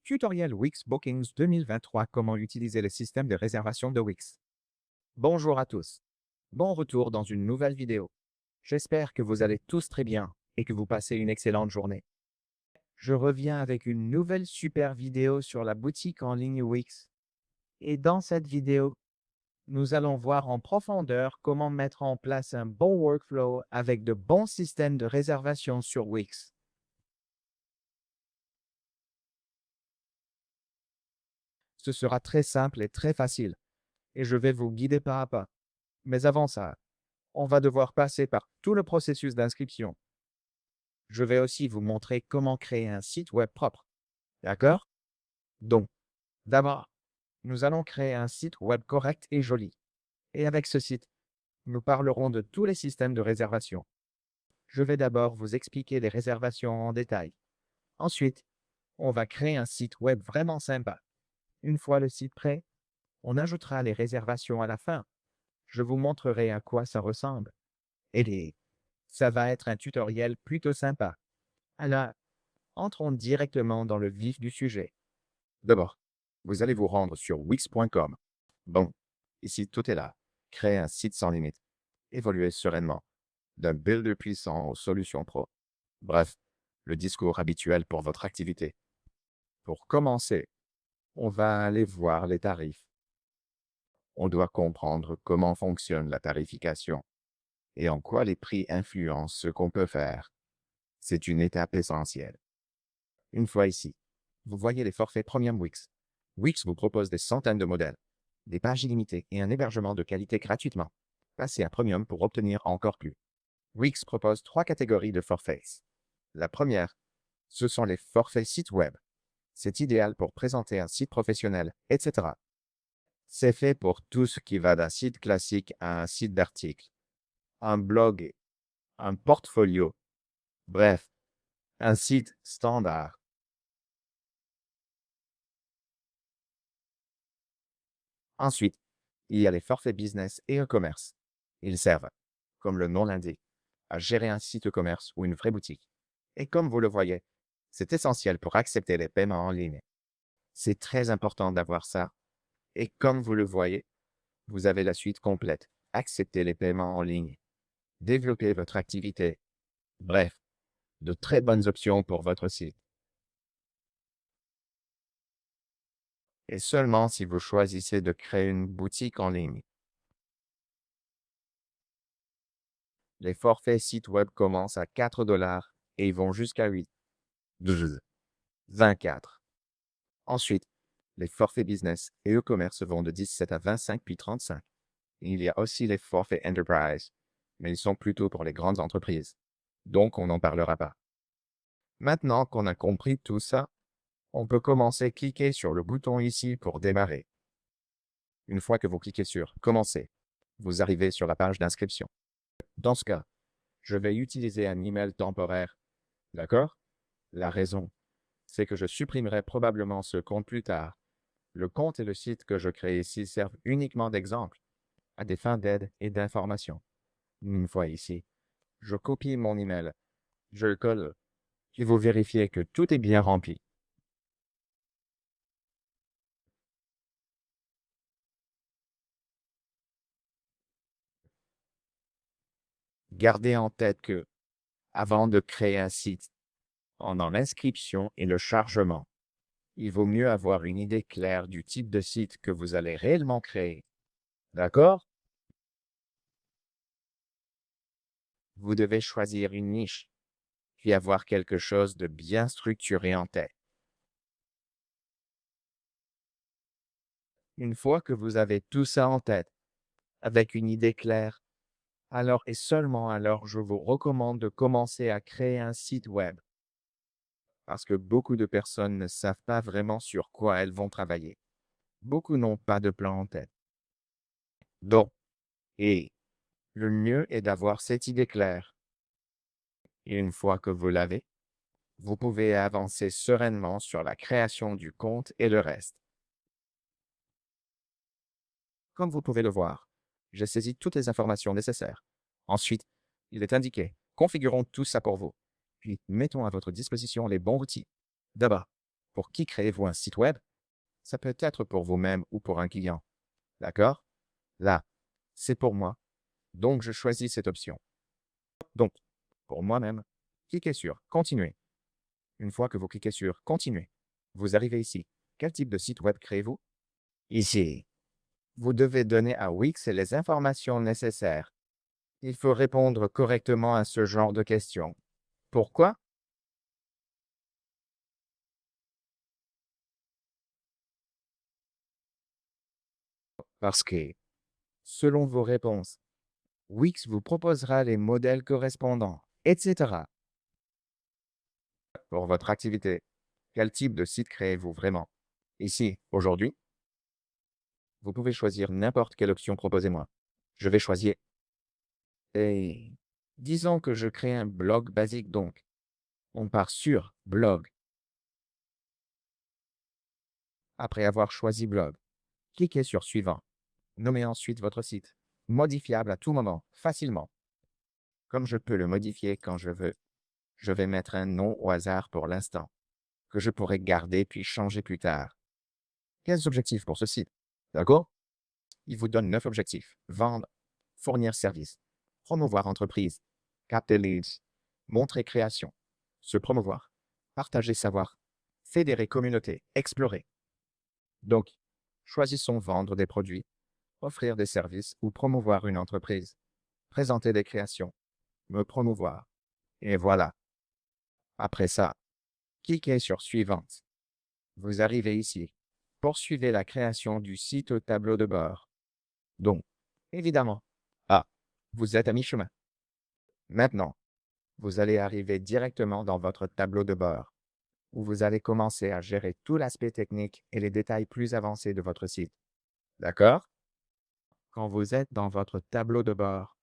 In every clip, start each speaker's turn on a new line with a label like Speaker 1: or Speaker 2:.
Speaker 1: Tutoriel Wix Bookings 2023. Comment utiliser le système de réservation de Wix. Bonjour à tous. Bon retour dans une nouvelle vidéo. J'espère que vous allez tous très bien et que vous passez une excellente journée. Je reviens avec une nouvelle super vidéo sur la boutique en ligne Wix. Et dans cette vidéo, nous allons voir en profondeur comment mettre en place un bon workflow avec de bons systèmes de réservation sur Wix. Ce sera très simple et très facile, et je vais vous guider pas à pas. Mais avant ça, on va devoir passer par tout le processus d'inscription. Je vais aussi vous montrer comment créer un site web propre. D'accord? Donc, d'abord, nous allons créer un site web correct et joli. Et avec ce site, nous parlerons de tous les systèmes de réservation. Je vais d'abord vous expliquer les réservations en détail. Ensuite, on va créer un site web vraiment sympa. Une fois le site prêt, on ajoutera les réservations à la fin. Je vous montrerai à quoi ça ressemble. Et ça va être un tutoriel plutôt sympa. Alors, entrons directement dans le vif du sujet. D'abord, vous allez vous rendre sur wix.com. Bon, ici tout est là. Créer un site sans limite. Évoluer sereinement. D'un builder puissant aux solutions pro. Bref, le discours habituel pour votre activité. Pour commencer, on va aller voir les tarifs. On doit comprendre comment fonctionne la tarification et en quoi les prix influencent ce qu'on peut faire. C'est une étape essentielle. Une fois ici, vous voyez les forfaits Premium Wix. Wix vous propose des centaines de modèles, des pages illimitées et un hébergement de qualité gratuitement. Passez à Premium pour obtenir encore plus. Wix propose 3 catégories de forfaits. La première, ce sont les forfaits sites web. C'est idéal pour présenter un site professionnel, etc. C'est fait pour tout ce qui va d'un site classique à un site d'article, un blog, un portfolio, bref, un site standard. Ensuite, il y a les forfaits business et e-commerce. Ils servent, comme le nom l'indique, à gérer un site e-commerce ou une vraie boutique. Et comme vous le voyez, c'est essentiel pour accepter les paiements en ligne. C'est très important d'avoir ça. Et comme vous le voyez, vous avez la suite complète. Accepter les paiements en ligne. Développer votre activité. Bref, de très bonnes options pour votre site. Et seulement si vous choisissez de créer une boutique en ligne. Les forfaits sites web commencent à 4 $ et ils vont jusqu'à 8, 12, 24. Ensuite, les forfaits business et e-commerce vont de 17 à 25 puis 35. Il y a aussi les forfaits enterprise, mais ils sont plutôt pour les grandes entreprises. Donc, on n'en parlera pas. Maintenant qu'on a compris tout ça, on peut commencer à cliquer sur le bouton ici pour démarrer. Une fois que vous cliquez sur Commencer, vous arrivez sur la page d'inscription. Dans ce cas, je vais utiliser un email temporaire. D'accord? La raison, c'est que je supprimerai probablement ce compte plus tard. Le compte et le site que je crée ici servent uniquement d'exemple, à des fins d'aide et d'information. Une fois ici, je copie mon email, je le colle, et vous vérifiez que tout est bien rempli. Gardez en tête que, avant de créer un site, pendant l'inscription et le chargement, il vaut mieux avoir une idée claire du type de site que vous allez réellement créer. D'accord? Vous devez choisir une niche, puis avoir quelque chose de bien structuré en tête. Une fois que vous avez tout ça en tête, avec une idée claire, alors et seulement alors je vous recommande de commencer à créer un site web. Parce que beaucoup de personnes ne savent pas vraiment sur quoi elles vont travailler. Beaucoup n'ont pas de plan en tête. Donc, et le mieux est d'avoir cette idée claire. Et une fois que vous l'avez, vous pouvez avancer sereinement sur la création du compte et le reste. Comme vous pouvez le voir, j'ai saisi toutes les informations nécessaires. Ensuite, il est indiqué, configurons tout ça pour vous. Puis, mettons à votre disposition les bons outils. D'abord, Pour qui créez-vous un site web? Ça peut être pour vous-même ou pour un client. D'accord? Là, c'est pour moi. Donc, je choisis cette option. Donc, pour moi-même, cliquez sur Continuer. Une fois que vous cliquez sur Continuer, vous arrivez ici. Quel type de site web créez-vous? Ici, vous devez donner à Wix les informations nécessaires. Il faut répondre correctement à ce genre de questions. Pourquoi? Parce que, selon vos réponses, Wix vous proposera les modèles correspondants, etc. Pour votre activité, quel type de site créez-vous vraiment? Ici, aujourd'hui, vous pouvez choisir n'importe quelle option, proposez-moi. Je vais choisir. Et disons que je crée un blog basique donc. On part sur blog. Après avoir choisi blog, cliquez sur suivant. Nommez ensuite votre site. Modifiable à tout moment, facilement. Comme je peux le modifier quand je veux, je vais mettre un nom au hasard pour l'instant, que je pourrai garder puis changer plus tard. Quels objectifs pour ce site? D'accord? Il vous donne 9 objectifs. Vendre, fournir service, promouvoir entreprise, capter leads, montrer création, se promouvoir, partager savoir, fédérer communauté, explorer. Donc, choisissons vendre des produits, offrir des services ou promouvoir une entreprise, présenter des créations, me promouvoir. Et voilà. Après ça, cliquez sur Suivante. Vous arrivez ici. Poursuivez la création du site au tableau de bord. Donc, évidemment. Ah, vous êtes à mi-chemin. Maintenant, vous allez arriver directement dans votre tableau de bord, où vous allez commencer à gérer tout l'aspect technique et les détails plus avancés de votre site. D'accord? Quand vous êtes dans votre tableau de bord,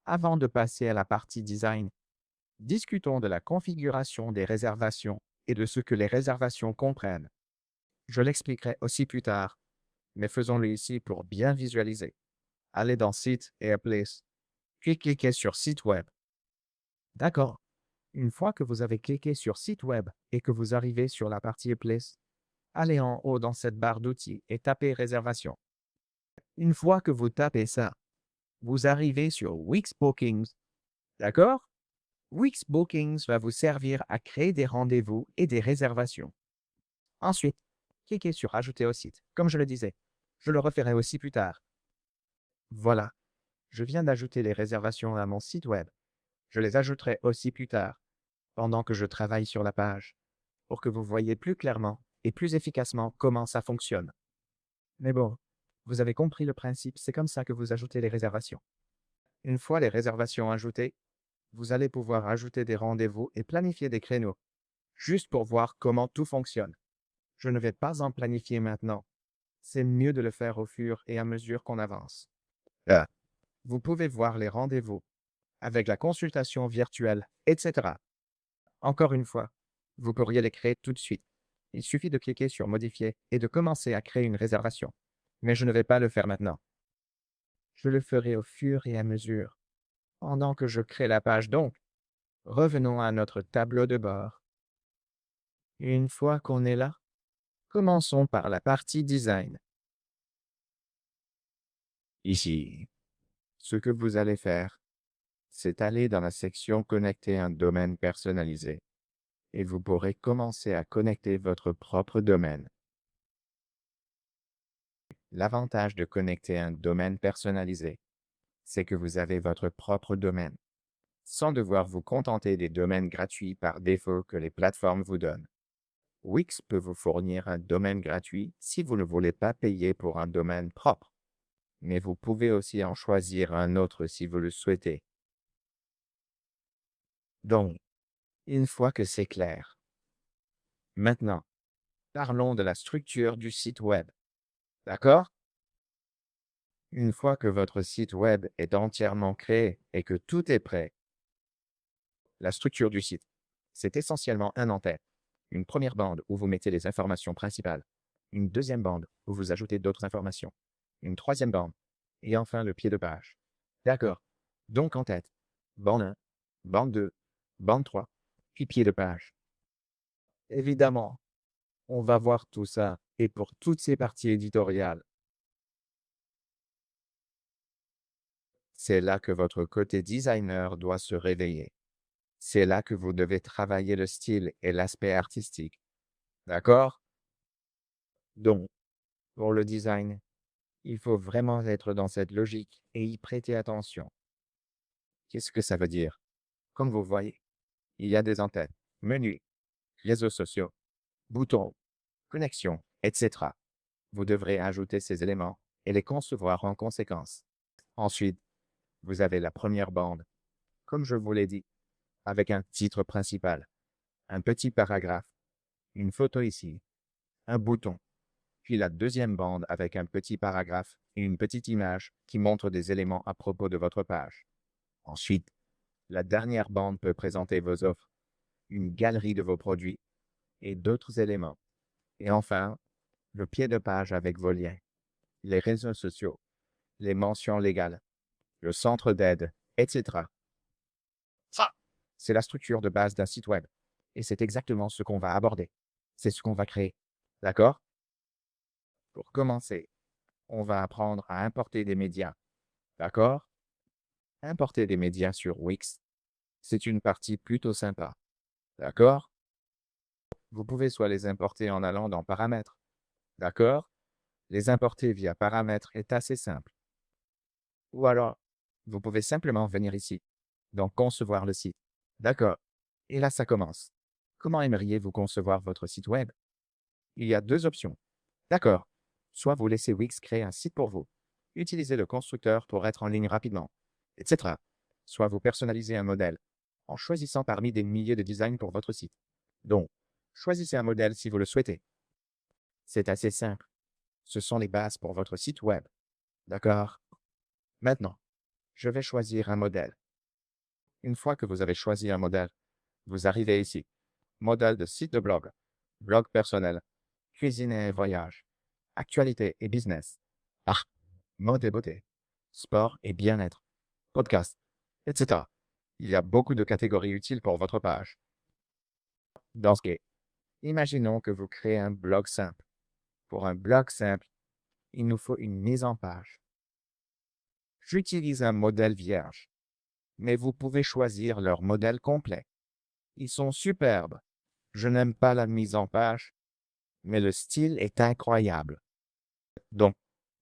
Speaker 1: avant de passer à la partie design, discutons de la configuration des réservations et de ce que les réservations comprennent. Je l'expliquerai aussi plus tard, mais faisons-le ici pour bien visualiser. Allez dans Site et Place, puis cliquez sur Site Web. D'accord. Une fois que vous avez cliqué sur Site Web et que vous arrivez sur la partie Place, allez en haut dans cette barre d'outils et tapez Réservation. Une fois que vous tapez ça, vous arrivez sur Wix Bookings. D'accord? Wix Bookings va vous servir à créer des rendez-vous et des réservations. Ensuite, cliquez sur Ajouter au site. Comme je le disais, je le referai aussi plus tard. Voilà, je viens d'ajouter les réservations à mon site web. Je les ajouterai aussi plus tard, pendant que je travaille sur la page, pour que vous voyez plus clairement et plus efficacement comment ça fonctionne. Mais bon, vous avez compris le principe, c'est comme ça que vous ajoutez les réservations. Une fois les réservations ajoutées, vous allez pouvoir ajouter des rendez-vous et planifier des créneaux, juste pour voir comment tout fonctionne. Je ne vais pas en planifier maintenant. C'est mieux de le faire au fur et à mesure qu'on avance. Ah. Vous pouvez voir les rendez-vous avec la consultation virtuelle, etc. Encore une fois, vous pourriez les créer tout de suite. Il suffit de cliquer sur Modifier et de commencer à créer une réservation. Mais je ne vais pas le faire maintenant. Je le ferai au fur et à mesure. Pendant que je crée la page donc, revenons à notre tableau de bord. Une fois qu'on est là, commençons par la partie Design. Ici, ce que vous allez faire, c'est aller dans la section Connecter un domaine personnalisé et vous pourrez commencer à connecter votre propre domaine. L'avantage de connecter un domaine personnalisé, c'est que vous avez votre propre domaine, sans devoir vous contenter des domaines gratuits par défaut que les plateformes vous donnent. Wix peut vous fournir un domaine gratuit si vous ne voulez pas payer pour un domaine propre, mais vous pouvez aussi en choisir un autre si vous le souhaitez. Donc, une fois que c'est clair, maintenant, parlons de la structure du site web. D'accord? Une fois que votre site web est entièrement créé et que tout est prêt, la structure du site, c'est essentiellement un en-tête. Une première bande où vous mettez les informations principales. Une deuxième bande où vous ajoutez d'autres informations. Une troisième bande. Et enfin le pied de page. D'accord. Donc en tête, bande 1, bande 2, bande 3, puis pied de page. Évidemment, On va voir tout ça. Et pour toutes ces parties éditoriales, c'est là que votre côté designer doit se réveiller. C'est là que vous devez travailler le style et l'aspect artistique. D'accord? Donc, pour le design, il faut vraiment être dans cette logique et y prêter attention. Qu'est-ce que ça veut dire? Comme vous voyez, il y a des antennes, menus, réseaux sociaux, boutons, connexions, etc. Vous devrez ajouter ces éléments et les concevoir en conséquence. Ensuite, vous avez la première bande, comme je vous l'ai dit, avec un titre principal, un petit paragraphe, une photo ici, un bouton, puis la deuxième bande avec un petit paragraphe et une petite image qui montre des éléments à propos de votre page. Ensuite, la dernière bande peut présenter vos offres, une galerie de vos produits et d'autres éléments. Et enfin, le pied de page avec vos liens, les réseaux sociaux, les mentions légales, le centre d'aide, etc. Ça, c'est la structure de base d'un site web. Et c'est exactement ce qu'on va aborder. C'est ce qu'on va créer. D'accord? Pour commencer, on va apprendre à importer des médias. D'accord? Importer des médias sur Wix, c'est une partie plutôt sympa. D'accord? Vous pouvez soit les importer en allant dans Paramètres. D'accord? Les importer via Paramètres est assez simple. Ou alors, vous pouvez simplement venir ici, dans Concevoir le site. D'accord. Et là, ça commence. Comment aimeriez-vous concevoir votre site web? Il y a deux options. D'accord. Soit vous laissez Wix créer un site pour vous. Utilisez le constructeur pour être en ligne rapidement, etc. Soit vous personnalisez un modèle en choisissant parmi des milliers de designs pour votre site. Donc, choisissez un modèle si vous le souhaitez. C'est assez simple. Ce sont les bases pour votre site web. D'accord? Maintenant, je vais choisir un modèle. Une fois que vous avez choisi un modèle, vous arrivez ici. Modèle de site de blog, blog personnel, cuisine et voyage, actualité et business, art, mode et beauté, sport et bien-être, podcast, etc. Il y a beaucoup de catégories utiles pour votre page. Dans ce cas, imaginons que vous créez un blog simple. Pour un blog simple, il nous faut une mise en page. J'utilise un modèle vierge, mais vous pouvez choisir leur modèle complet. Ils sont superbes. Je n'aime pas la mise en page, mais le style est incroyable. Donc,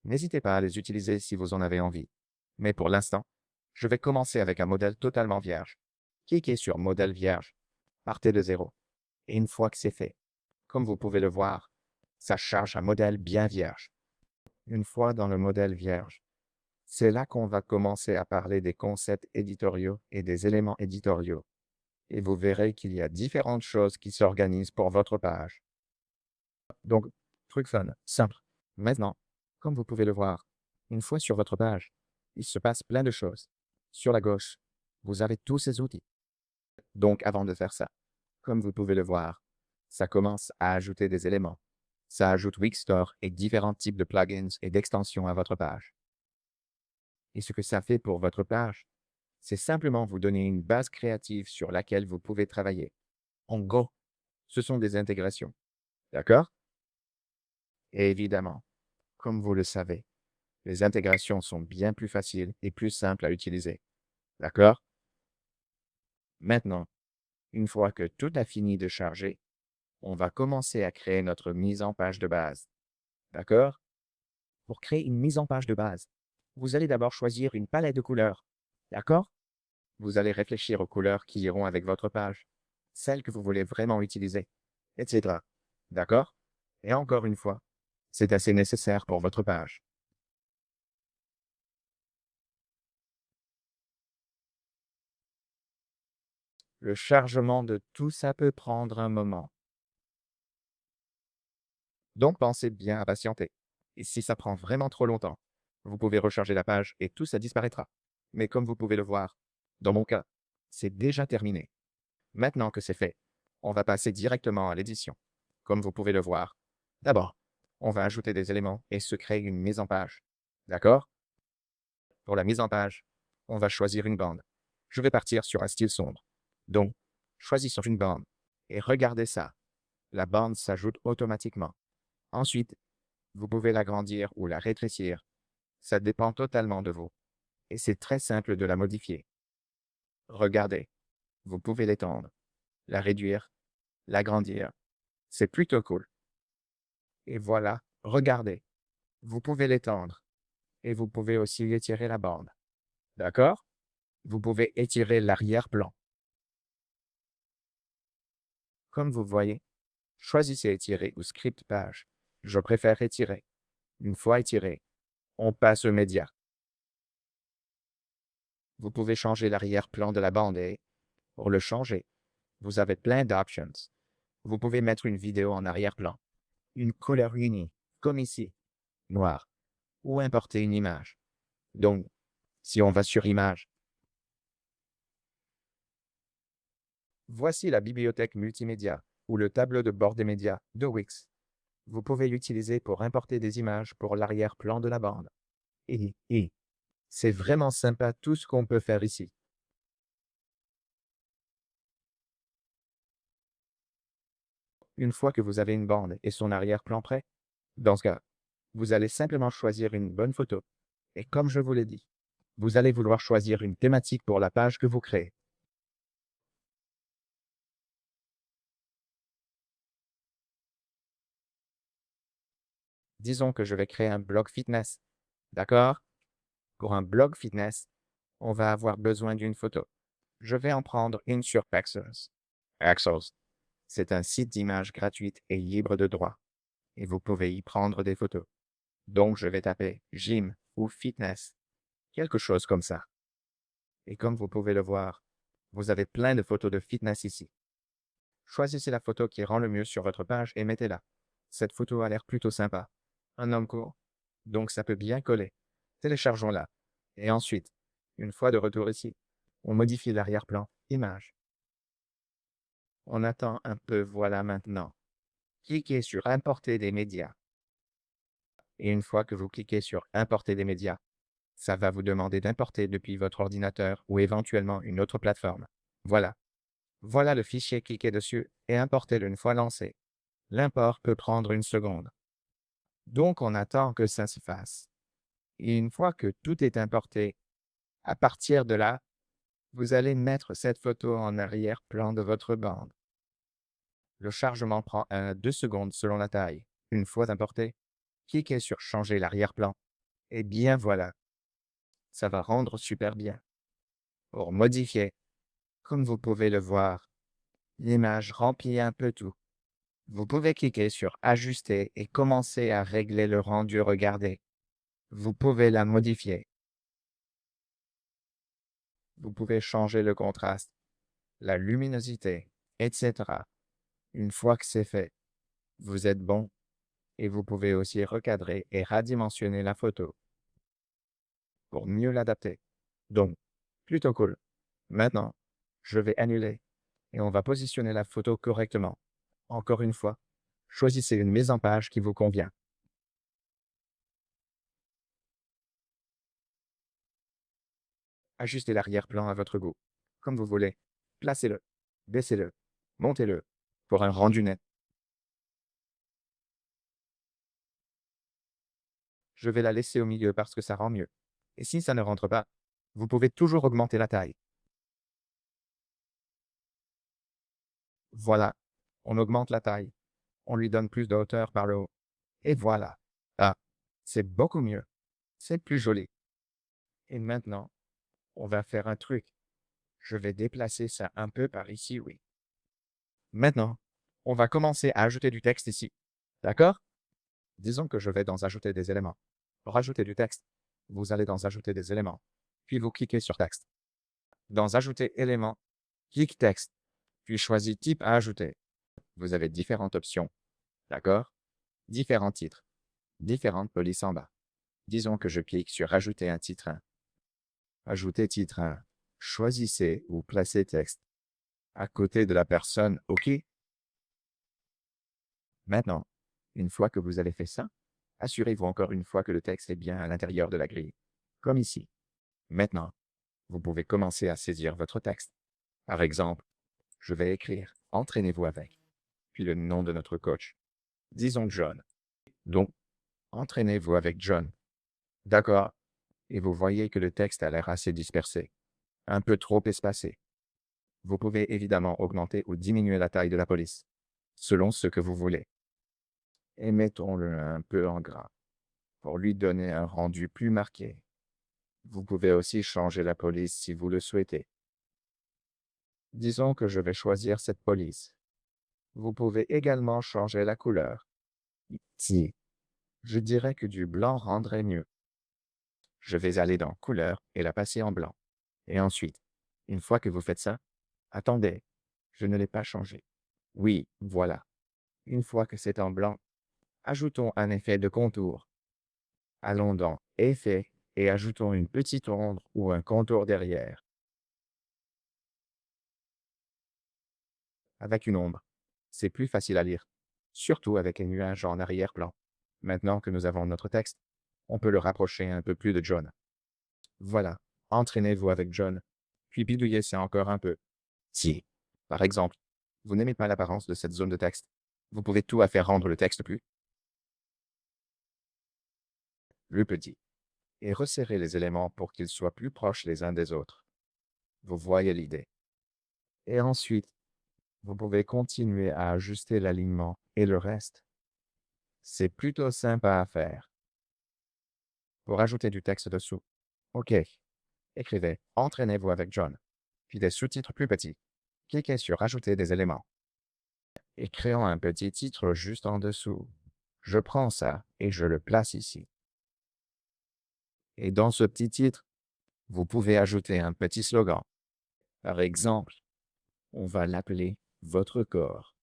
Speaker 1: n'hésitez pas à les utiliser si vous en avez envie. Mais pour l'instant, je vais commencer avec un modèle totalement vierge. Cliquez sur Modèle vierge. Partez de zéro. Et une fois que c'est fait, comme vous pouvez le voir, ça charge un modèle bien vierge. Une fois dans le modèle vierge, c'est là qu'on va commencer à parler des concepts éditoriaux et des éléments éditoriaux. Et vous verrez qu'il y a différentes choses qui s'organisent pour votre page. Donc, truc fun, simple. Maintenant, comme vous pouvez le voir, une fois sur votre page, il se passe plein de choses. Sur la gauche, vous avez tous ces outils. Donc, avant de faire ça, comme vous pouvez le voir, ça commence à ajouter des éléments. Ça ajoute Wixstore et différents types de plugins et d'extensions à votre page. Et ce que ça fait pour votre page, c'est simplement vous donner une base créative sur laquelle vous pouvez travailler. En gros, ce sont des intégrations. D'accord? Et évidemment, comme vous le savez, les intégrations sont bien plus faciles et plus simples à utiliser. D'accord? Maintenant, une fois que tout a fini de charger, on va commencer à créer notre mise en page de base. D'accord? Pour créer une mise en page de base, vous allez d'abord choisir une palette de couleurs. D'accord? Vous allez réfléchir aux couleurs qui iront avec votre page, celles que vous voulez vraiment utiliser, etc. D'accord? Et encore une fois, c'est assez nécessaire pour votre page. Le chargement de tout ça peut prendre un moment. Donc pensez bien à patienter. Et si ça prend vraiment trop longtemps, vous pouvez recharger la page et tout ça disparaîtra. Mais comme vous pouvez le voir, dans mon cas, c'est déjà terminé. Maintenant que c'est fait, on va passer directement à l'édition. Comme vous pouvez le voir, d'abord, on va ajouter des éléments et se créer une mise en page. D'accord? Pour la mise en page, on va choisir une bande. Je vais partir sur un style sombre. Donc, choisissons une bande. Et regardez ça. la bande s'ajoute automatiquement. Ensuite, vous pouvez l'agrandir ou la rétrécir. Ça dépend totalement de vous. Et c'est très simple de la modifier. Regardez, vous pouvez l'étendre, la réduire, l'agrandir. C'est plutôt cool. Et voilà, regardez, vous pouvez l'étendre. Et vous pouvez aussi étirer la bande. D'accord? Vous pouvez étirer l'arrière-plan. Comme vous voyez, choisissez étirer ou script page. Je préfère étirer. Une fois étiré, on passe au média. Vous pouvez changer l'arrière-plan de la bande et, pour le changer, vous avez plein d'options. Vous pouvez mettre une vidéo en arrière-plan, une couleur unie, comme ici, noir, ou importer une image. Donc, si on va sur Image, voici la bibliothèque multimédia ou le tableau de bord des médias de Wix. Vous pouvez l'utiliser pour importer des images pour l'arrière-plan de la bande. Et c'est vraiment sympa tout ce qu'on peut faire ici. Une fois que vous avez une bande et son arrière-plan prêt, dans ce cas, vous allez simplement choisir une bonne photo. Et comme je vous l'ai dit, vous allez vouloir choisir une thématique pour la page que vous créez. Disons que je vais créer un blog fitness. D'accord? Pour un blog fitness, on va avoir besoin d'une photo. Je vais en prendre une sur Pexels. Pexels, c'est un site d'images gratuite et libre de droit. Et vous pouvez y prendre des photos. Donc je vais taper gym ou fitness, quelque chose comme ça. Et comme vous pouvez le voir, vous avez plein de photos de fitness ici. Choisissez la photo qui rend le mieux sur votre page et mettez-la. Cette photo a l'air plutôt sympa. Un homme court. Donc ça peut bien coller. Téléchargeons-la. Et ensuite, une fois de retour ici, on modifie l'arrière-plan, image. On attend un peu, voilà maintenant. Cliquez sur Importer des médias. Et une fois que vous cliquez sur Importer des médias, ça va vous demander d'importer depuis votre ordinateur ou éventuellement une autre plateforme. Voilà. Voilà le fichier, cliquez dessus et importez-le une fois lancé. L'import peut prendre une seconde. Donc on attend que ça se fasse. Et une fois que tout est importé, à partir de là, vous allez mettre cette photo en arrière-plan de votre bande. Le chargement prend 1 à 2 secondes selon la taille. Une fois importé, cliquez sur Changer l'arrière-plan. Et bien voilà. Ça va rendre super bien. Pour modifier, comme vous pouvez le voir, l'image remplit un peu tout. Vous pouvez cliquer sur Ajuster et commencer à régler le rendu. Regardez. Vous pouvez la modifier. Vous pouvez changer le contraste, la luminosité, etc. Une fois que c'est fait, vous êtes bon et vous pouvez aussi recadrer et redimensionner la photo pour mieux l'adapter. Donc, plutôt cool. Maintenant, je vais annuler et on va positionner la photo correctement. Encore une fois, choisissez une mise en page qui vous convient. Ajustez l'arrière-plan à votre goût, comme vous voulez. Placez-le, baissez-le, montez-le pour un rendu net. Je vais la laisser au milieu parce que ça rend mieux. Et si ça ne rentre pas, vous pouvez toujours augmenter la taille. Voilà, on augmente la taille. On lui donne plus de hauteur par le haut. Et voilà. Ah, c'est beaucoup mieux. C'est plus joli. Et maintenant, on va faire un truc. Je vais déplacer ça un peu par ici, oui. Maintenant, on va commencer à ajouter du texte ici. D'accord? Disons que je vais dans Ajouter des éléments. Pour ajouter du texte, vous allez dans Ajouter des éléments, puis vous cliquez sur Texte. Dans Ajouter éléments, clique Texte, puis choisis Type à ajouter. Vous avez différentes options. D'accord? Différents titres. Différentes polices en bas. Disons que je clique sur Ajouter un titre 1. Ajouter titre 1. Choisissez ou placez texte à côté de la personne OK. Maintenant, une fois que vous avez fait ça, assurez-vous encore une fois que le texte est bien à l'intérieur de la grille, comme ici. Maintenant, vous pouvez commencer à saisir votre texte. Par exemple, je vais écrire « Entraînez-vous avec ». puis le nom de notre coach. Disons John. Donc, entraînez-vous avec John. D'accord. Et vous voyez que le texte a l'air assez dispersé, un peu trop espacé. Vous pouvez évidemment augmenter ou diminuer la taille de la police, selon ce que vous voulez. Et mettons-le un peu en gras, pour lui donner un rendu plus marqué. Vous pouvez aussi changer la police si vous le souhaitez. Disons que je vais choisir cette police. Vous pouvez également changer la couleur. Si, je dirais que du blanc rendrait mieux. Je vais aller dans Couleur et la passer en blanc. Et ensuite, une fois que vous faites ça, attendez, je ne l'ai pas changé. Oui, voilà. Une fois que c'est en blanc, ajoutons un effet de contour. Allons dans Effet et ajoutons une petite ombre ou un contour derrière. Avec une ombre, c'est plus facile à lire, surtout avec un nuage en arrière-plan. Maintenant que nous avons notre texte, on peut le rapprocher un peu plus de John. Voilà, entraînez-vous avec John, puis bidouillez-c'est encore un peu. Si, par exemple, vous n'aimez pas l'apparence de cette zone de texte, vous pouvez tout à fait rendre le texte plus petit et resserrer les éléments pour qu'ils soient plus proches les uns des autres. Vous voyez l'idée. Et ensuite, vous pouvez continuer à ajuster l'alignement et le reste. C'est plutôt sympa à faire. Pour ajouter du texte dessous. OK. Écrivez Entraînez-vous avec John. Puis des sous-titres plus petits. Cliquez sur Ajouter des éléments. Et créons un petit titre juste en dessous. Je prends ça et je le place ici. Et dans ce petit titre, vous pouvez ajouter un petit slogan. Par exemple, on va l'appeler Votre corps,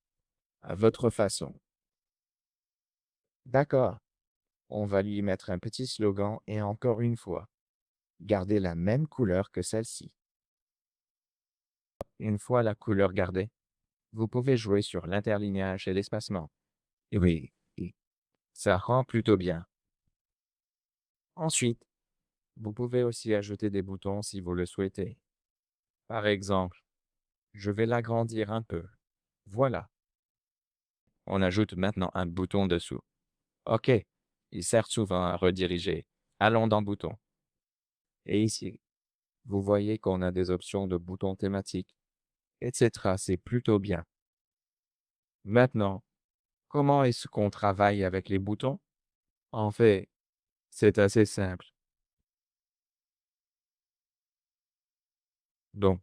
Speaker 1: à votre façon. D'accord. On va lui mettre un petit slogan et encore une fois, gardez la même couleur que celle-ci. Une fois la couleur gardée, vous pouvez jouer sur l'interlignage et l'espacement. Et oui, ça rend plutôt bien. Ensuite, vous pouvez aussi ajouter des boutons si vous le souhaitez. Par exemple, je vais l'agrandir un peu. Voilà. On ajoute maintenant un bouton dessous. OK. Il sert souvent à rediriger. Allons dans Bouton. Et ici, vous voyez qu'on a des options de boutons thématiques, etc. C'est plutôt bien. Maintenant, comment est-ce qu'on travaille avec les boutons? En fait, c'est assez simple. Donc,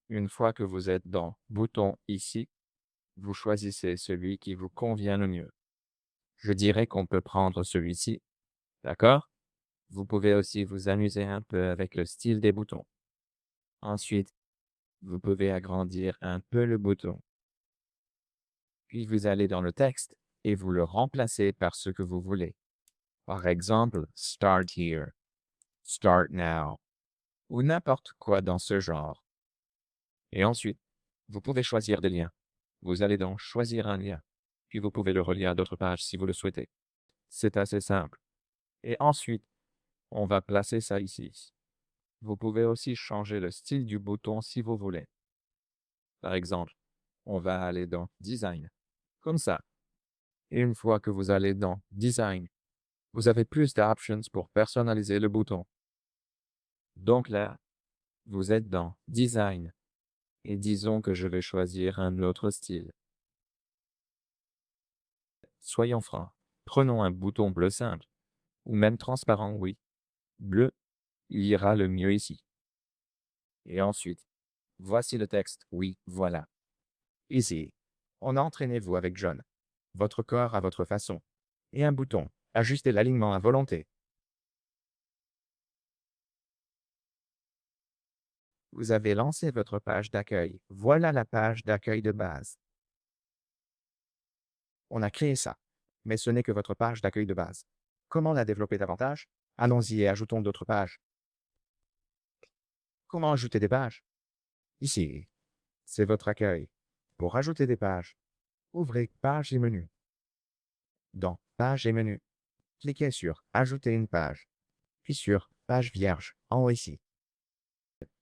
Speaker 1: une fois que vous êtes dans Bouton ici, vous choisissez celui qui vous convient le mieux. Je dirais qu'on peut prendre celui-ci, d'accord? Vous pouvez aussi vous amuser un peu avec le style des boutons. Ensuite, vous pouvez agrandir un peu le bouton. Puis vous allez dans le texte et vous le remplacez par ce que vous voulez. Par exemple, Start here, Start now, ou n'importe quoi dans ce genre. Et ensuite, vous pouvez choisir des liens. Vous allez donc choisir un lien, puis vous pouvez le relier à d'autres pages si vous le souhaitez. C'est assez simple. Et ensuite, on va placer ça ici. Vous pouvez aussi changer le style du bouton si vous voulez. Par exemple, on va aller dans Design, comme ça. Et une fois que vous allez dans Design, vous avez plus d'options pour personnaliser le bouton. Donc là, vous êtes dans Design. Et disons que je vais choisir un autre style. Soyons francs. Prenons un bouton bleu simple, ou même transparent, oui. Bleu, il ira le mieux ici. Et ensuite, voici le texte, oui, voilà. Ici, on entraînez-vous avec John. Votre corps à votre façon. Et un bouton, ajustez l'alignement à volonté. Vous avez lancé votre page d'accueil. Voilà la page d'accueil de base. On a créé ça, mais ce n'est que votre page d'accueil de base. Comment la développer davantage? Allons-y et ajoutons d'autres pages. Comment ajouter des pages? Ici, c'est votre accueil. Pour ajouter des pages, ouvrez Page et menu. Dans Page et menu, cliquez sur Ajouter une page, puis sur Page vierge en haut ici.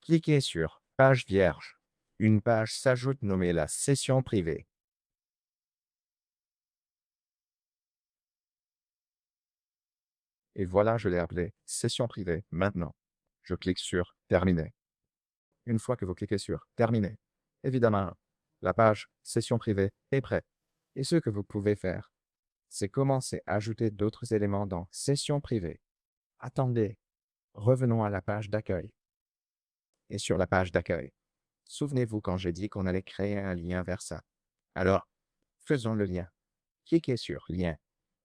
Speaker 1: Cliquez sur Page vierge. Une page s'ajoute nommée la session privée. Et voilà, je l'ai appelé session privée. Maintenant, je clique sur Terminer. Une fois que vous cliquez sur Terminer, évidemment, la page session privée est prête. Et ce que vous pouvez faire, c'est commencer à ajouter d'autres éléments dans session privée. Attendez, revenons à la page d'accueil. Et sur la page d'accueil, souvenez-vous quand j'ai dit qu'on allait créer un lien vers ça. Alors, faisons le lien. Cliquez sur Lien,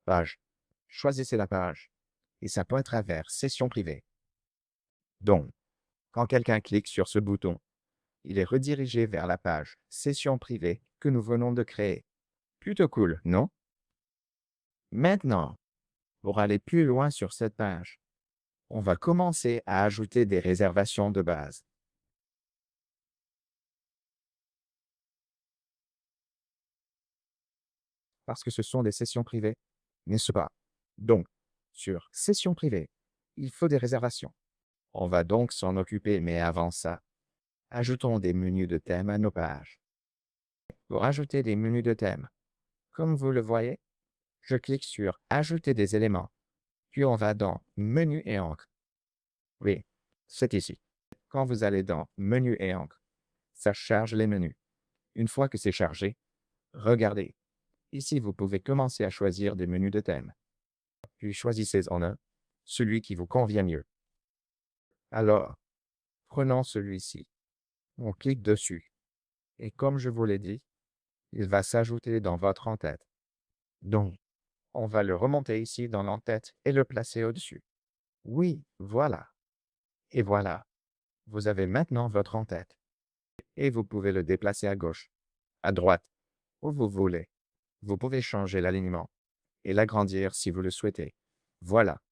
Speaker 1: Page. Choisissez la page. Et ça pointera vers Session privée. Donc, quand quelqu'un clique sur ce bouton, il est redirigé vers la page Session privée que nous venons de créer. Plutôt cool, non? Maintenant, pour aller plus loin sur cette page, on va commencer à ajouter des réservations de base. Parce que ce sont des sessions privées, n'est-ce pas? Donc, sur Session privée, il faut des réservations. On va donc s'en occuper, mais avant ça, ajoutons des menus de thème à nos pages. Pour ajouter des menus de thème, comme vous le voyez, je clique sur Ajouter des éléments, puis on va dans Menu et encre. Oui, c'est ici. Quand vous allez dans Menu et encre, ça charge les menus. Une fois que c'est chargé, regardez. Ici, vous pouvez commencer à choisir des menus de thème. Puis choisissez-en un, celui qui vous convient mieux. Alors, prenons celui-ci. On clique dessus. Et comme je vous l'ai dit, il va s'ajouter dans votre en-tête. Donc, on va le remonter ici dans l'en-tête et le placer au-dessus. Oui, voilà. Et voilà. Vous avez maintenant votre en-tête. Et vous pouvez le déplacer à gauche, à droite, où vous voulez. Vous pouvez changer l'alignement et l'agrandir si vous le souhaitez. Voilà.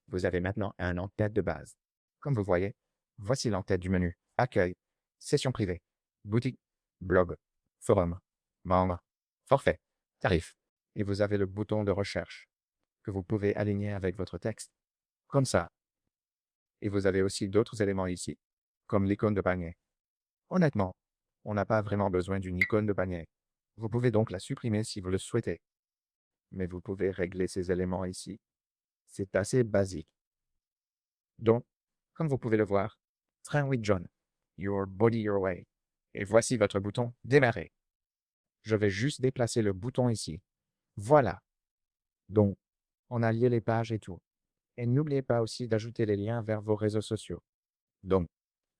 Speaker 1: Vous avez maintenant un en-tête de base. Comme vous voyez, voici l'en-tête du menu. Accueil, session privée, boutique, blog, forum, membre, forfait, tarif. Et vous avez le bouton de recherche que vous pouvez aligner avec votre texte. Comme ça. Et vous avez aussi d'autres éléments ici, comme l'icône de panier. Honnêtement, on n'a pas vraiment besoin d'une icône de panier. Vous pouvez donc la supprimer si vous le souhaitez. Mais vous pouvez régler ces éléments ici. C'est assez basique. Donc, comme vous pouvez le voir, Train with John, Your Body Your Way. Et voici votre bouton Démarrer. Je vais juste déplacer le bouton ici. Voilà. Donc, on a lié les pages et tout. Et n'oubliez pas aussi d'ajouter les liens vers vos réseaux sociaux. Donc,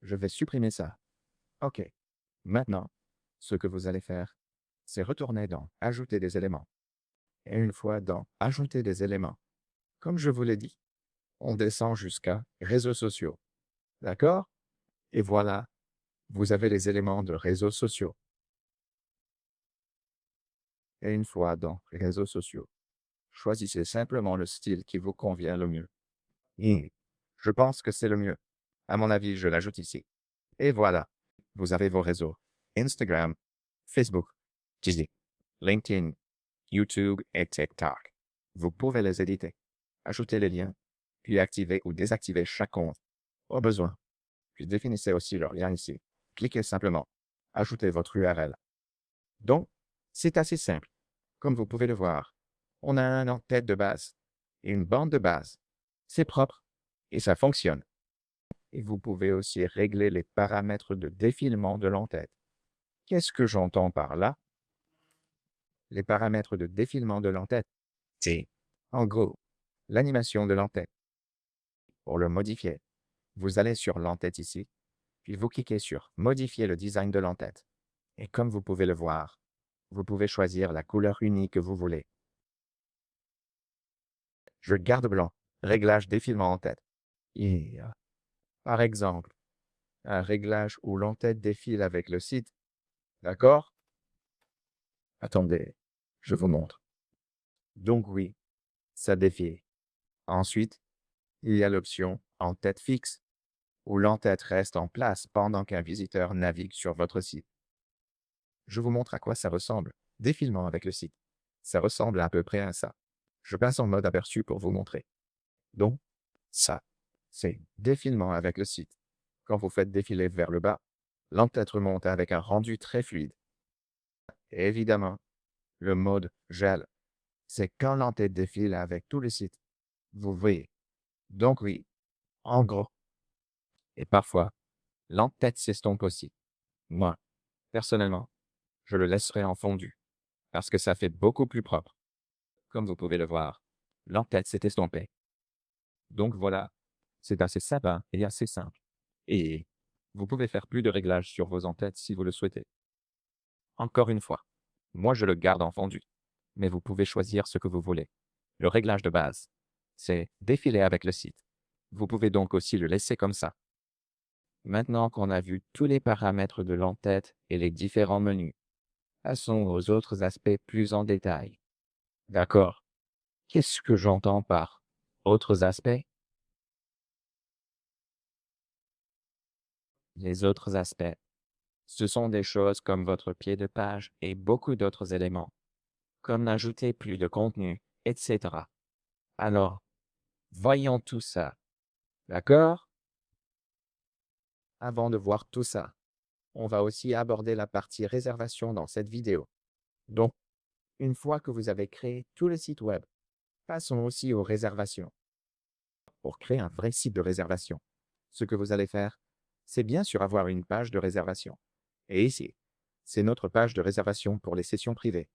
Speaker 1: je vais supprimer ça. OK. Maintenant, ce que vous allez faire, c'est retourner dans Ajouter des éléments. Et une fois dans Ajouter des éléments, comme je vous l'ai dit, on descend jusqu'à Réseaux sociaux. D'accord? Et voilà, vous avez les éléments de réseaux sociaux. Et une fois dans Réseaux sociaux, choisissez simplement le style qui vous convient le mieux. Et je pense que c'est le mieux. À mon avis, je l'ajoute ici. Et voilà, vous avez vos réseaux. Instagram, Facebook, Disney, LinkedIn, YouTube et TikTok. Vous pouvez les éditer, ajouter les liens, puis activer ou désactiver chaque compte au besoin. Puis définissez aussi leur lien ici. Cliquez simplement. Ajoutez votre URL. Donc, c'est assez simple. Comme vous pouvez le voir, on a un en-tête de base et une bande de base. C'est propre et ça fonctionne. Et vous pouvez aussi régler les paramètres de défilement de l'en-tête. Qu'est-ce que j'entends par là? Les paramètres de défilement de l'en-tête, c'est, en gros, l'animation de l'en-tête. Pour le modifier, vous allez sur l'en-tête ici, puis vous cliquez sur Modifier le design de l'en-tête. Et comme vous pouvez le voir, vous pouvez choisir la couleur unique que vous voulez. Je garde blanc, réglage défilement en-tête. Et, par exemple, un réglage où l'en-tête défile avec le site. D'accord? Attendez, je vous montre. Donc oui, ça défile. Ensuite, il y a l'option en-tête fixe, où l'en-tête reste en place pendant qu'un visiteur navigue sur votre site. Je vous montre à quoi ça ressemble. Défilement avec le site. Ça ressemble à peu près à ça. Je passe en mode aperçu pour vous montrer. Donc, ça, c'est défilement avec le site. Quand vous faites défiler vers le bas, l'en-tête remonte avec un rendu très fluide. Et évidemment, le mode gel, c'est quand l'en-tête défile avec tous les sites. Vous voyez. Donc oui, en gros. Et parfois, l'entête s'estompe aussi. Moi, personnellement, je le laisserai en fondu, parce que ça fait beaucoup plus propre. Comme vous pouvez le voir, l'entête s'est estompée. Donc voilà, c'est assez sympa et assez simple. Et vous pouvez faire plus de réglages sur vos entêtes si vous le souhaitez. Encore une fois, moi je le garde en fondu, mais vous pouvez choisir ce que vous voulez. Le réglage de base, c'est défiler avec le site. Vous pouvez donc aussi le laisser comme ça. Maintenant qu'on a vu tous les paramètres de l'entête et les différents menus, passons aux autres aspects plus en détail. D'accord. Qu'est-ce que j'entends par autres aspects? Les autres aspects, ce sont des choses comme votre pied de page et beaucoup d'autres éléments, comme ajouter plus de contenu, etc. Alors, voyons tout ça. D'accord? Avant de voir tout ça, on va aussi aborder la partie réservation dans cette vidéo. Donc, une fois que vous avez créé tout le site web, passons aussi aux réservations. Pour créer un vrai site de réservation, ce que vous allez faire, c'est bien sûr avoir une page de réservation. Et ici, c'est notre page de réservation pour les sessions privées.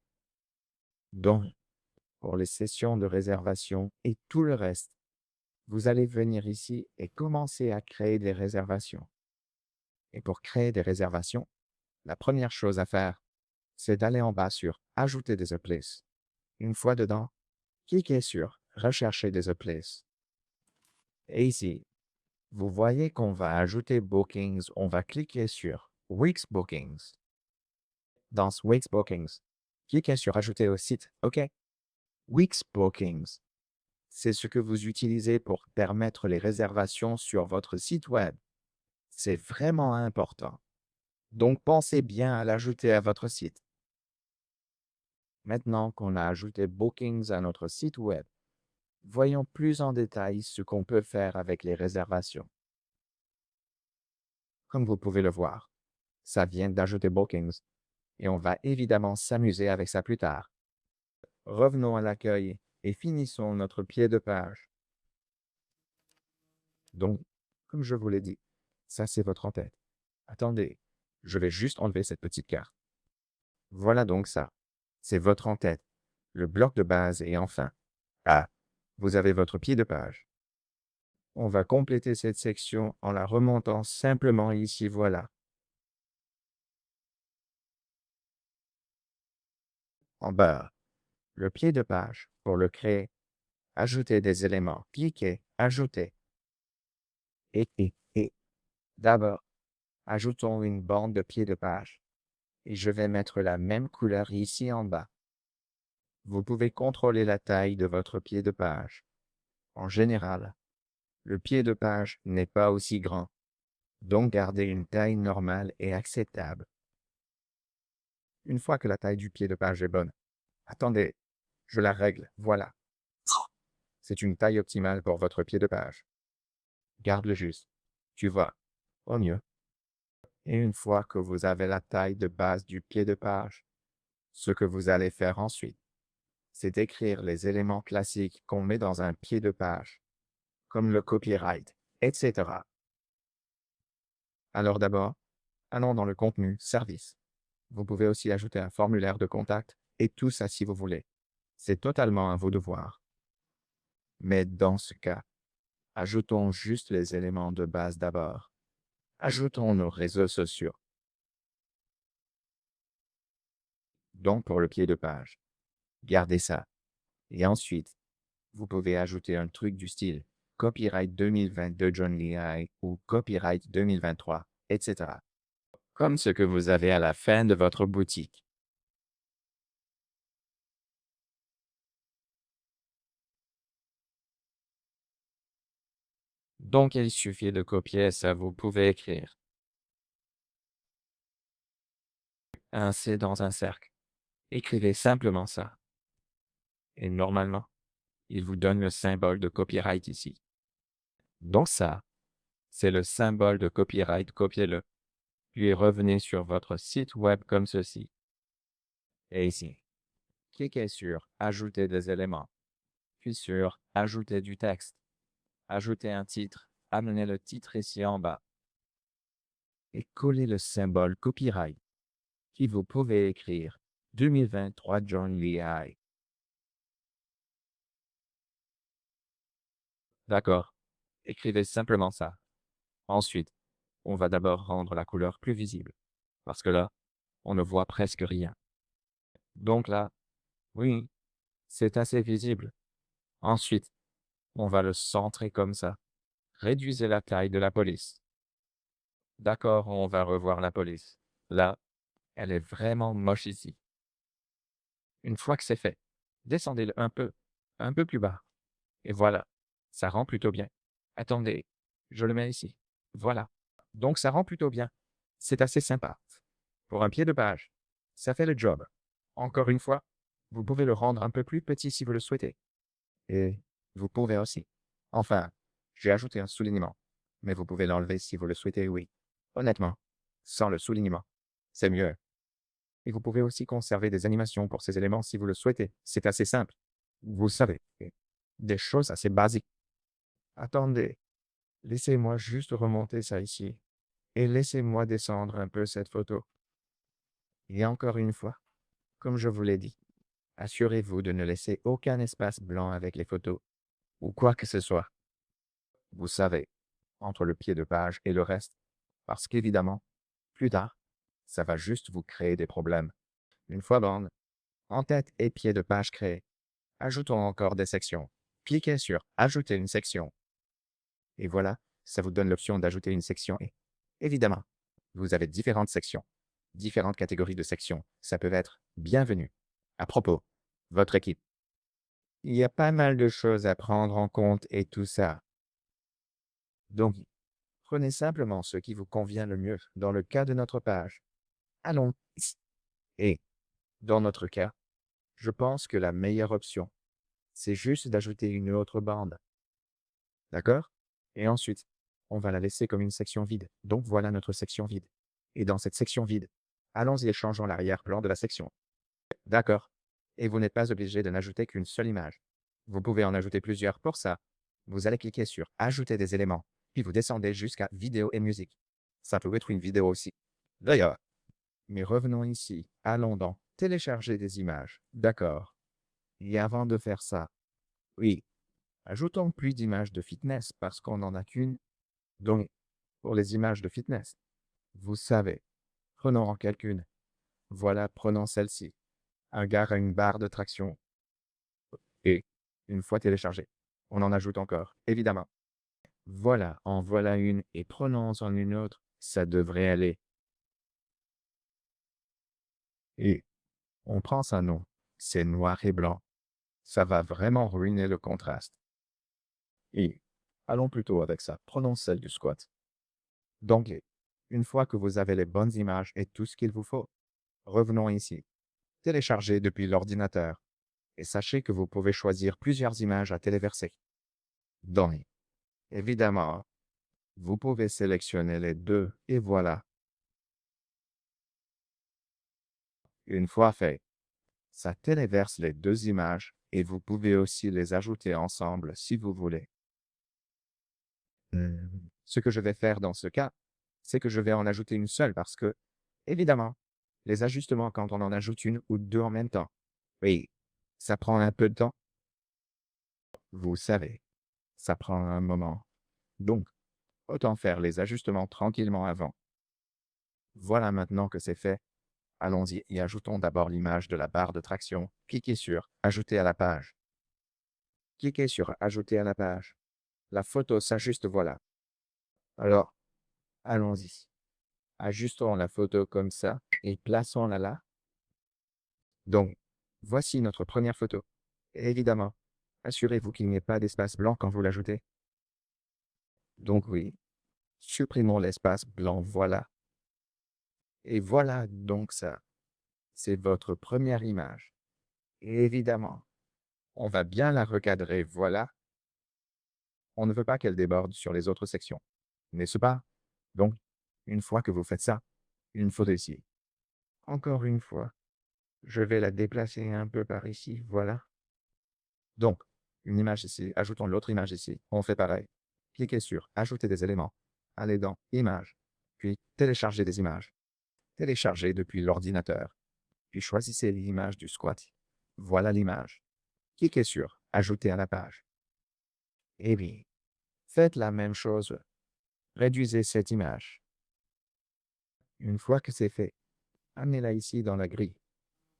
Speaker 1: Donc, pour les sessions de réservation et tout le reste, vous allez venir ici et commencer à créer des réservations. Et pour créer des réservations, la première chose à faire, c'est d'aller en bas sur Ajouter des upplays. Une fois dedans, cliquez sur Rechercher des upplays. Et ici, vous voyez qu'on va ajouter Bookings, on va cliquer sur Wix Bookings. Dans Wix Bookings, cliquez sur Ajouter au site, OK? Wix Bookings, c'est ce que vous utilisez pour permettre les réservations sur votre site web. C'est vraiment important. Donc pensez bien à l'ajouter à votre site. Maintenant qu'on a ajouté Bookings à notre site web, voyons plus en détail ce qu'on peut faire avec les réservations. Comme vous pouvez le voir, ça vient d'ajouter Bookings et on va évidemment s'amuser avec ça plus tard. Revenons à l'accueil et finissons notre pied de page. Donc, comme je vous l'ai dit, ça c'est votre en-tête. Attendez, je vais juste enlever cette petite carte. Voilà donc ça. C'est votre en-tête, le bloc de base et enfin, ah, vous avez votre pied de page. On va compléter cette section en la remontant simplement ici, voilà. En bas, le pied de page, pour le créer, ajouter des éléments, cliquez, ajouter. Et, d'abord, ajoutons une bande de pied de page. Et je vais mettre la même couleur ici en bas. Vous pouvez contrôler la taille de votre pied de page. En général, le pied de page n'est pas aussi grand, donc gardez une taille normale et acceptable. Une fois que la taille du pied de page est bonne, attendez, je la règle, voilà. C'est une taille optimale pour votre pied de page. Garde le juste, tu vois, au mieux. Et une fois que vous avez la taille de base du pied de page, ce que vous allez faire ensuite, c'est écrire les éléments classiques qu'on met dans un pied de page, comme le copyright, etc. Alors d'abord, allons dans le contenu service. Vous pouvez aussi ajouter un formulaire de contact et tout ça si vous voulez. C'est totalement à vos devoirs. Mais dans ce cas, ajoutons juste les éléments de base d'abord. Ajoutons nos réseaux sociaux. Donc pour le pied de page, gardez ça. Et ensuite, vous pouvez ajouter un truc du style Copyright 2022 John Lee ou Copyright 2023, etc. Comme ce que vous avez à la fin de votre boutique. Donc il suffit de copier ça, vous pouvez écrire un C dans un cercle. Écrivez simplement ça. Et normalement, il vous donne le symbole de copyright ici. Donc ça, c'est le symbole de copyright, copiez-le. Puis revenez sur votre site web comme ceci. Et ici, cliquez sur Ajouter des éléments.
Speaker 2: Puis sur Ajouter du texte. Ajouter un titre. Amenez le titre ici en bas. Et collez le symbole copyright qui vous pouvez écrire 2023 John Lee High. D'accord. Écrivez simplement ça. Ensuite, on va d'abord rendre la couleur plus visible. Parce que là, on ne voit presque rien. Donc là, oui, c'est assez visible. Ensuite, on va le centrer comme ça. Réduisez la taille de la police. D'accord, on va revoir la police. Là, elle est vraiment moche ici. Une fois que c'est fait, descendez-le un peu plus bas. Et voilà, ça rend plutôt bien. Attendez, je le mets ici. Voilà. Donc ça rend plutôt bien. C'est assez sympa. Pour un pied de page, ça fait le job. Encore une fois, vous pouvez le rendre un peu plus petit si vous le souhaitez. Et vous pouvez aussi. Enfin, j'ai ajouté un soulignement. Mais vous pouvez l'enlever si vous le souhaitez, oui. Honnêtement, sans le soulignement, c'est mieux. Et vous pouvez aussi conserver des animations pour ces éléments si vous le souhaitez. C'est assez simple. Vous savez, des choses assez basiques. Attendez, laissez-moi juste remonter ça ici. Et laissez-moi descendre un peu cette photo. Et encore une fois, comme je vous l'ai dit, assurez-vous de ne laisser aucun espace blanc avec les photos, ou quoi que ce soit. Vous savez, entre le pied de page et le reste, parce qu'évidemment, plus tard, ça va juste vous créer des problèmes. Une fois bande, en tête et pied de page créés, ajoutons encore des sections. Cliquez sur Ajouter une section. Et voilà, ça vous donne l'option d'ajouter une section. Et évidemment, vous avez différentes sections, différentes catégories de sections. Ça peut être Bienvenue. À propos, votre équipe. Il y a pas mal de choses à prendre en compte et tout ça. Donc, prenez simplement ce qui vous convient le mieux dans le cas de notre page. Allons. Et, dans notre cas, je pense que la meilleure option, c'est juste d'ajouter une autre bande. D'accord? Et ensuite, on va la laisser comme une section vide. Donc voilà notre section vide. Et dans cette section vide, allons-y et changeons l'arrière-plan de la section. D'accord. Et vous n'êtes pas obligé de n'ajouter qu'une seule image. Vous pouvez en ajouter plusieurs pour ça. Vous allez cliquer sur Ajouter des éléments, puis vous descendez jusqu'à Vidéo et musique. Ça peut être une vidéo aussi. D'ailleurs. Mais revenons ici. Allons dans Télécharger des images. D'accord. Et avant de faire ça, oui, ajoutons plus d'images de fitness parce qu'on n'en a qu'une. Donc, pour les images de fitness, vous savez, prenons en quelqu'une. Voilà, prenons celle-ci. Un gars a une barre de traction. Et, une fois téléchargée, on en ajoute encore, évidemment. Voilà, en voilà une et prenons-en une autre. Ça devrait aller. Et on prend ça, non. C'est noir et blanc. Ça va vraiment ruiner le contraste. Et allons plutôt avec ça. Prenons celle du squat. Donc, une fois que vous avez les bonnes images et tout ce qu'il vous faut, revenons ici. Téléchargez depuis l'ordinateur. Et sachez que vous pouvez choisir plusieurs images à téléverser. Donc, évidemment, vous pouvez sélectionner les deux et voilà. Une fois fait, ça téléverse les deux images et vous pouvez aussi les ajouter ensemble si vous voulez. Ce que je vais faire dans ce cas, c'est que je vais en ajouter une seule parce que, évidemment, les ajustements quand on en ajoute une ou deux en même temps, oui, ça prend un peu de temps. Vous savez, ça prend un moment. Donc, autant faire les ajustements tranquillement avant. Voilà maintenant que c'est fait. Allons-y et ajoutons d'abord l'image de la barre de traction. Cliquez sur Ajouter à la page. Cliquez sur Ajouter à la page. La photo s'ajuste, voilà. Alors, allons-y. Ajustons la photo comme ça et plaçons-la là. Donc, voici notre première photo. Et évidemment, assurez-vous qu'il n'y ait pas d'espace blanc quand vous l'ajoutez. Donc oui, supprimons l'espace blanc, voilà. Et voilà donc ça. C'est votre première image. Et évidemment, on va bien la recadrer, voilà. On ne veut pas qu'elle déborde sur les autres sections, n'est-ce pas? Donc, une fois que vous faites ça, une photo ici. Encore une fois, je vais la déplacer un peu par ici, voilà. Donc,
Speaker 1: une image ici, ajoutons l'autre image ici. On fait pareil. Cliquez sur Ajouter des éléments. Allez dans Images, puis Télécharger des images. Téléchargez depuis l'ordinateur. Puis choisissez l'image du squat. Voilà l'image. Cliquez sur Ajouter à la page. Et bien, faites la même chose. Réduisez cette image. Une fois que c'est fait, amenez-la ici dans la grille.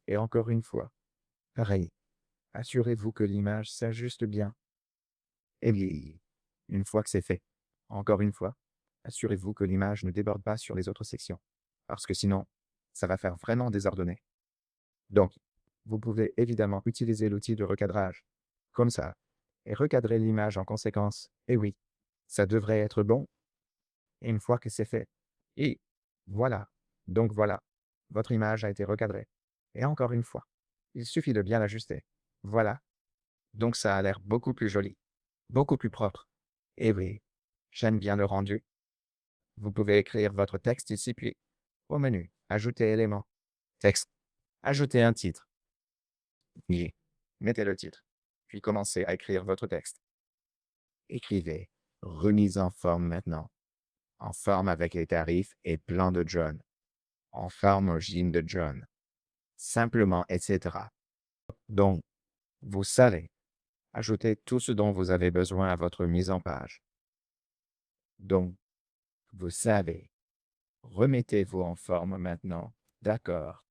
Speaker 1: Et encore une fois, pareil. Assurez-vous que l'image s'ajuste bien. Et bien, une fois que c'est fait, encore une fois, assurez-vous que l'image ne déborde pas sur les autres sections. Parce que sinon, ça va faire vraiment désordonné. Donc, vous pouvez évidemment utiliser l'outil de recadrage, comme ça, et recadrer l'image en conséquence. Et oui, ça devrait être bon. Et une fois que c'est fait, et voilà. Donc voilà, votre image a été recadrée. Et encore une fois, il suffit de bien l'ajuster. Voilà. Donc ça a l'air beaucoup plus joli, beaucoup plus propre. Et oui, j'aime bien le rendu. Vous pouvez écrire votre texte ici, puis au menu, ajouter élément, texte, ajouter un titre. Puis, mettez le titre, puis commencez à écrire votre texte. Écrivez remise en forme maintenant, en forme avec les tarifs et plan de John, en forme au jean de John, simplement, etc. Donc, vous savez, ajoutez tout ce dont vous avez besoin à votre mise en page. Donc, vous savez, remettez-vous en forme maintenant, d'accord?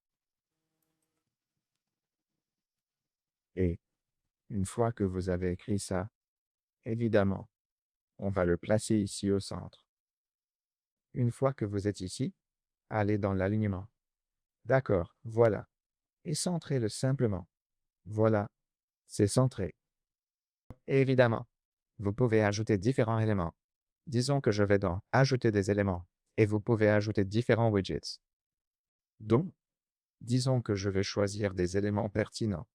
Speaker 1: Et une fois que vous avez écrit ça, évidemment, on va le placer ici au centre. Une fois que vous êtes ici, allez dans l'alignement. D'accord, voilà. Et centrez-le simplement. Voilà, c'est centré. Et évidemment, vous pouvez ajouter différents éléments. Disons que je vais dans Ajouter des éléments et vous pouvez ajouter différents widgets. Donc, disons que je vais choisir des éléments pertinents.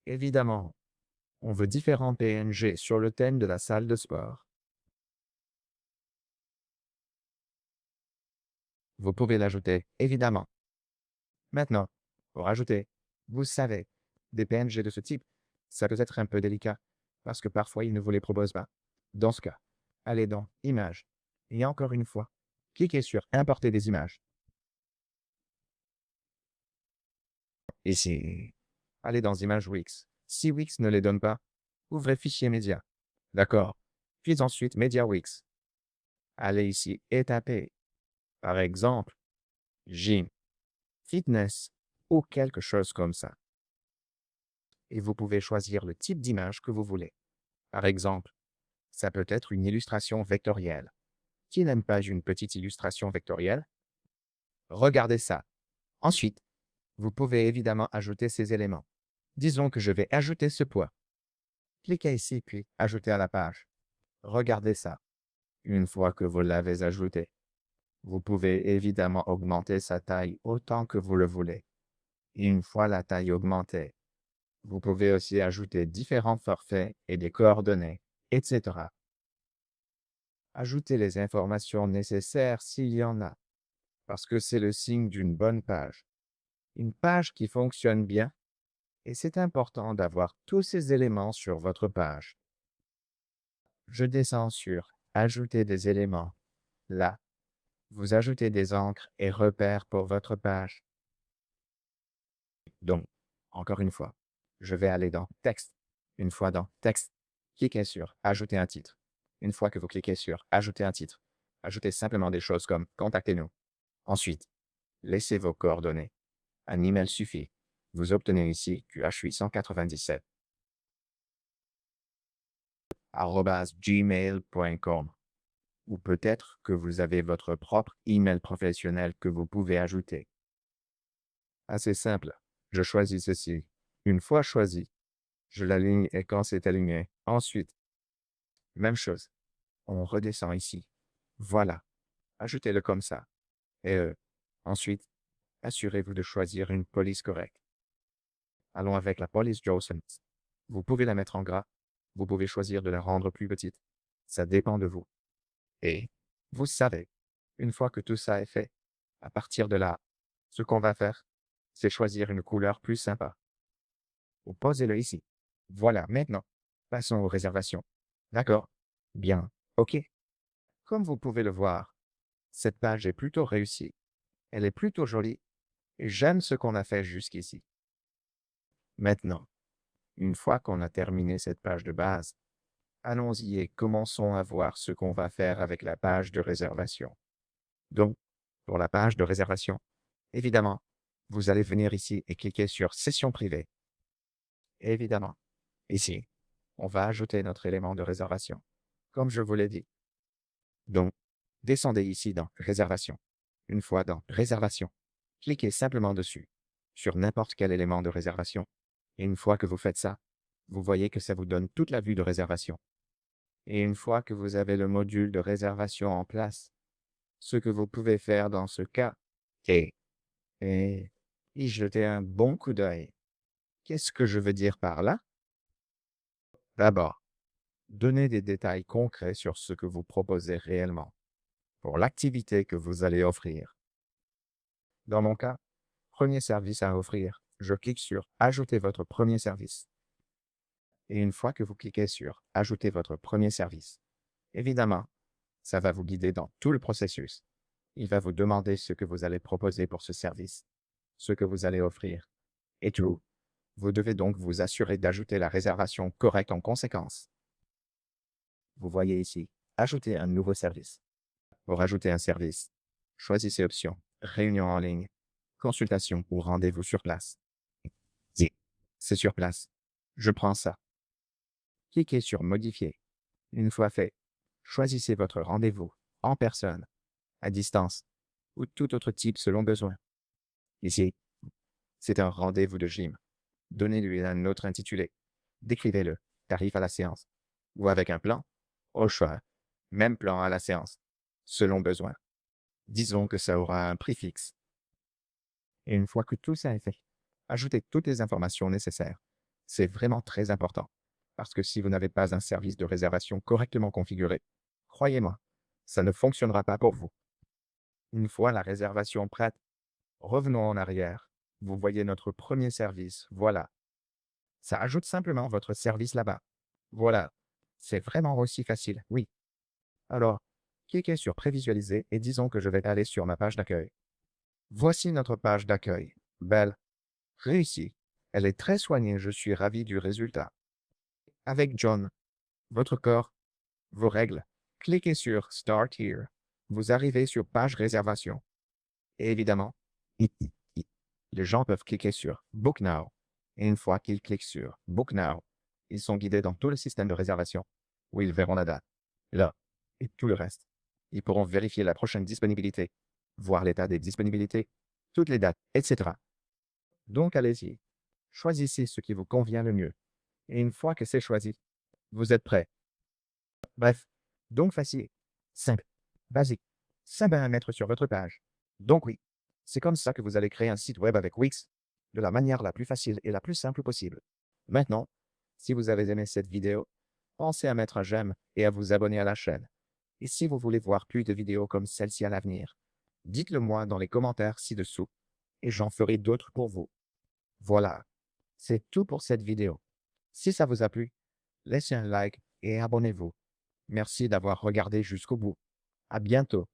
Speaker 1: Évidemment, on veut différents PNG sur le thème de la salle de sport. Vous pouvez l'ajouter, évidemment. Maintenant, pour ajouter, vous savez, des PNG de ce type, ça peut être un peu délicat, parce que parfois ils ne vous les proposent pas. Dans ce cas, allez dans Images, et encore une fois, cliquez sur Importer des images. Ici, allez dans Images Wix. Si Wix ne les donne pas, ouvrez Fichier média. D'accord. Puis ensuite Media Wix. Allez ici et tapez, par exemple, Gym, Fitness ou quelque chose comme ça. Et vous pouvez choisir le type d'image que vous voulez. Par exemple, ça peut être une illustration vectorielle. Qui n'aime pas une petite illustration vectorielle? Regardez ça. Ensuite, vous pouvez évidemment ajouter ces éléments. Disons que je vais ajouter ce poids. Cliquez ici puis Ajouter à la page. Regardez ça. Une fois que vous l'avez ajouté, vous pouvez évidemment augmenter sa taille autant que vous le voulez. Et une fois la taille augmentée, vous pouvez aussi ajouter différents forfaits et des coordonnées, etc. Ajoutez les informations nécessaires s'il y en a, parce que c'est le signe d'une bonne page. Une page qui fonctionne bien, et c'est important d'avoir tous ces éléments sur votre page. Je descends sur Ajouter des éléments. Là, vous ajoutez des encres et repères pour votre page. Donc, encore une fois, je vais aller dans Texte. Une fois dans Texte, cliquez sur Ajouter un titre. Une fois que vous cliquez sur Ajouter un titre, ajoutez simplement des choses comme Contactez-nous. Ensuite, laissez vos coordonnées. Un email suffit. Vous obtenez ici QH897 @gmail.com. Ou peut-être que vous avez votre propre email professionnel que vous pouvez ajouter. Assez simple. Je choisis ceci. Une fois choisi, je l'aligne et quand c'est aligné, ensuite, même chose. On redescend ici. Voilà. Ajoutez-le comme ça. Et ensuite, assurez-vous de choisir une police correcte. Allons avec la police Jawson. Vous pouvez la mettre en gras. Vous pouvez choisir de la rendre plus petite. Ça dépend de vous. Et, vous savez, une fois que tout ça est fait, à partir de là, ce qu'on va faire, c'est choisir une couleur plus sympa. Vous posez-le ici. Voilà, maintenant, Passons aux réservations. D'accord. Bien. OK. Comme vous pouvez le voir, cette page est plutôt réussie. Elle est plutôt jolie et j'aime ce qu'on a fait jusqu'ici. Maintenant, une fois qu'on a terminé cette page de base, allons-y et commençons à voir ce qu'on va faire avec la page de réservation. Donc, pour la page de réservation, évidemment, vous allez venir ici et cliquer sur Session privée. Évidemment, ici, on va ajouter notre élément de réservation, comme je vous l'ai dit. Donc, descendez ici dans Réservation. Une fois dans Réservation, cliquez simplement dessus, sur n'importe quel élément de réservation. Et une fois que vous faites ça, vous voyez que ça vous donne toute la vue de réservation. Et une fois que vous avez le module de réservation en place, ce que vous pouvez faire dans ce cas est et y jeter un bon coup d'œil. Qu'est-ce que je veux dire par là? D'abord, donnez des détails concrets sur ce que vous proposez réellement pour l'activité que vous allez offrir. Dans mon cas, premier service à offrir, je clique sur Ajouter votre premier service. Et une fois que vous cliquez sur Ajouter votre premier service, évidemment, ça va vous guider dans tout le processus. Il va vous demander ce que vous allez proposer pour ce service, ce que vous allez offrir, et tout. Vous devez donc vous assurer d'ajouter la réservation correcte en conséquence. Vous voyez ici, Ajouter un nouveau service. Pour ajouter un service, choisissez option Réunion en ligne, consultation ou rendez-vous sur place. Si c'est sur place, je prends ça. Cliquez sur Modifier. Une fois fait, choisissez votre rendez-vous en personne, à distance ou tout autre type selon besoin. Ici, c'est un rendez-vous de gym. Donnez-lui un autre intitulé. Décrivez-le, tarif à la séance. Ou avec un plan, au choix, même plan à la séance, selon besoin. Disons que ça aura un prix fixe. Et une fois que tout ça est fait, ajoutez toutes les informations nécessaires. C'est vraiment très important, parce que si vous n'avez pas un service de réservation correctement configuré, croyez-moi, ça ne fonctionnera pas pour vous. Une fois la réservation prête, revenons en arrière. Vous voyez notre premier service, voilà. Ça ajoute simplement votre service là-bas. Voilà. C'est vraiment aussi facile, oui. Alors, cliquez sur Prévisualiser et disons que je vais aller sur ma page d'accueil. Voici notre page d'accueil. Belle. Réussie. Elle est très soignée, je suis ravi du résultat. Avec John, votre corps, vos règles, cliquez sur Start Here. Vous arrivez sur Page Réservation. Et évidemment, les gens peuvent cliquer sur Book Now. Et une fois qu'ils cliquent sur Book Now, ils sont guidés dans tout le système de réservation, où ils verront la date, là, et tout le reste. Ils pourront vérifier la prochaine disponibilité, voir l'état des disponibilités, toutes les dates, etc. Donc allez-y, choisissez ce qui vous convient le mieux. Et une fois que c'est choisi, vous êtes prêt. Bref, donc facile, simple, basique, simple à mettre sur votre page. Donc oui, c'est comme ça que vous allez créer un site web avec Wix, de la manière la plus facile et la plus simple possible. Maintenant, si vous avez aimé cette vidéo, pensez à mettre un j'aime et à vous abonner à la chaîne. Et si vous voulez voir plus de vidéos comme celle-ci à l'avenir, dites-le moi dans les commentaires ci-dessous, et j'en ferai d'autres pour vous. Voilà, c'est tout pour cette vidéo. Si ça vous a plu, laissez un like et abonnez-vous. Merci d'avoir regardé jusqu'au bout. À bientôt.